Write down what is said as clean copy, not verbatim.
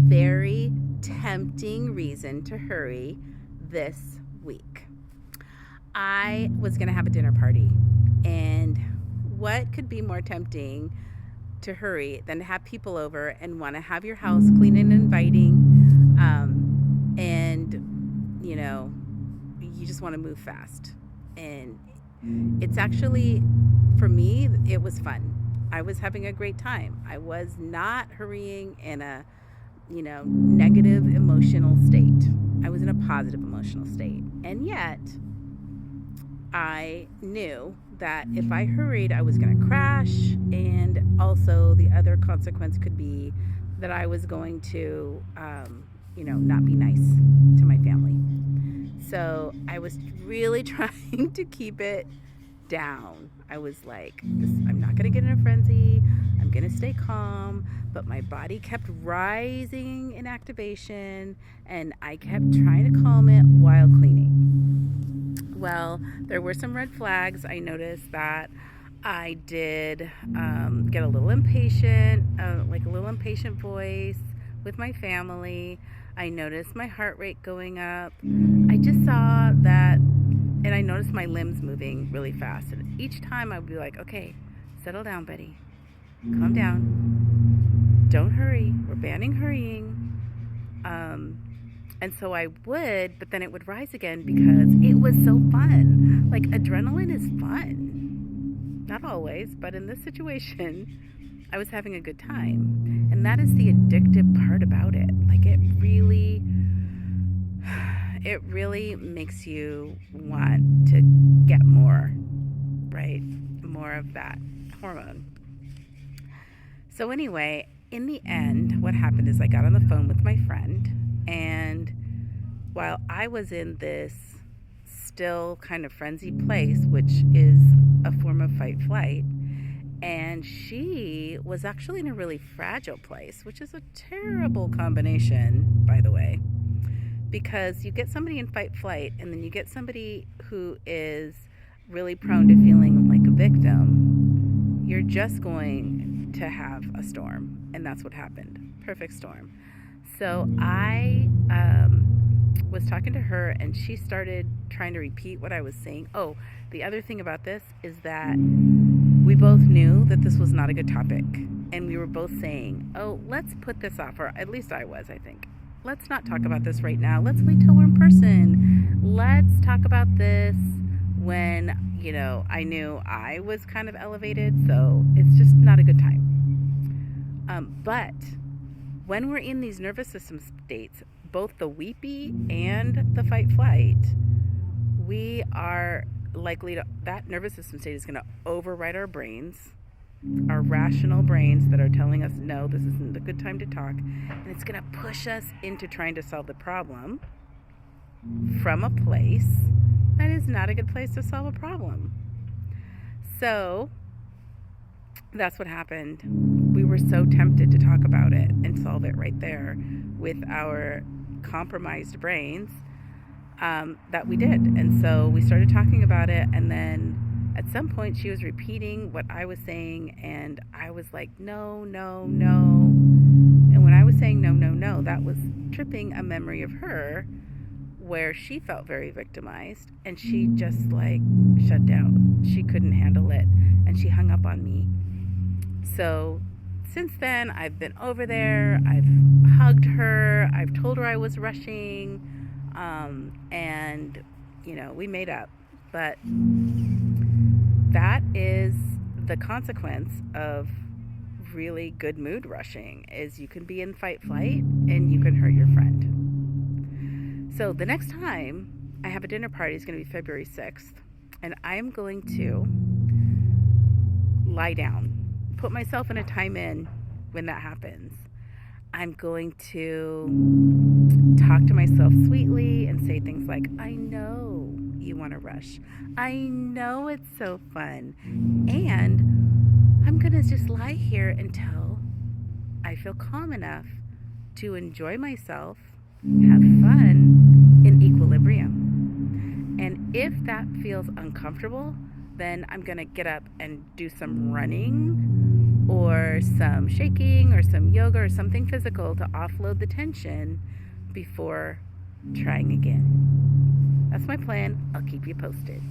very tempting reason to hurry this week. I was going to have a dinner party, and what could be more tempting to hurry than to have people over and want to have your house clean and inviting, and you just want to move fast. And it's actually, for me, it was fun. I was having a great time. I was not hurrying in a negative emotional state. I was in a positive emotional state. And yet I knew that if I hurried, I was going to crash, and also the other consequence could be that I was going to not be nice to my family. So I was really trying to keep it down. I was like, I'm not going to get in a frenzy. I'm going to stay calm. But my body kept rising in activation, and I kept trying to calm it while cleaning. Well, there were some red flags. I noticed that I did get a little impatient, like a little impatient voice with my family. I noticed my heart rate going up. I just saw that, and I noticed my limbs moving really fast. And each time I would be like, okay, settle down, buddy. Calm down. Don't hurry. We're banning hurrying. And so I would, but then it would rise again because it was so fun. Like, adrenaline is fun. Not always, but in this situation, I was having a good time. And that is the addictive part about it. Like, it really makes you want to get more, right? More of that hormone. So anyway, in the end, what happened is I got on the phone with my friend, and while I was in this still kind of frenzied place, which is a form of fight flight, and she was actually in a really fragile place, which is a terrible combination, by the way, because you get somebody in fight flight, and then you get somebody who is really prone to feeling like a victim. You're just going to have a storm, and that's what happened. Perfect storm. So I was talking to her, and she started trying to repeat what I was saying. Oh, the other thing about this is that we both knew that this was not a good topic, and we were both saying, oh, let's put this off, or at least I was, I think. Let's not talk about this right now. Let's wait till we're in person. Let's talk about this when, I knew I was kind of elevated, so it's just not a good time. But when we're in these nervous system states, both the weepy and the fight flight, we are likely to, that nervous system state is going to override our brains, our rational brains that are telling us, no, this isn't a good time to talk. And it's going to push us into trying to solve the problem from a place that is not a good place to solve a problem. So that's what happened. We were so tempted to talk about it and solve it right there with our compromised brains that we did. And so we started talking about it, and then at some point she was repeating what I was saying, and I was like, no, no, no. And when I was saying no, no, no, that was tripping a memory of her where she felt very victimized, and she just shut down. She couldn't handle it, and she hung up on me. So since then, I've been over there, I've hugged her, I've told her I was rushing, and we made up. But that is the consequence of really good mood rushing, is you can be in fight flight and you can hurt your friend. So the next time I have a dinner party is going to be February 6th, and I'm going to lie down, put myself in a time in when that happens. I'm going to talk to myself sweetly and say things like, I know you want to rush. I know it's so fun. And I'm going to just lie here until I feel calm enough to enjoy myself, have fun in equilibrium. And if that feels uncomfortable, then I'm going to get up and do some running or some shaking or some yoga or something physical to offload the tension before trying again. That's my plan. I'll keep you posted.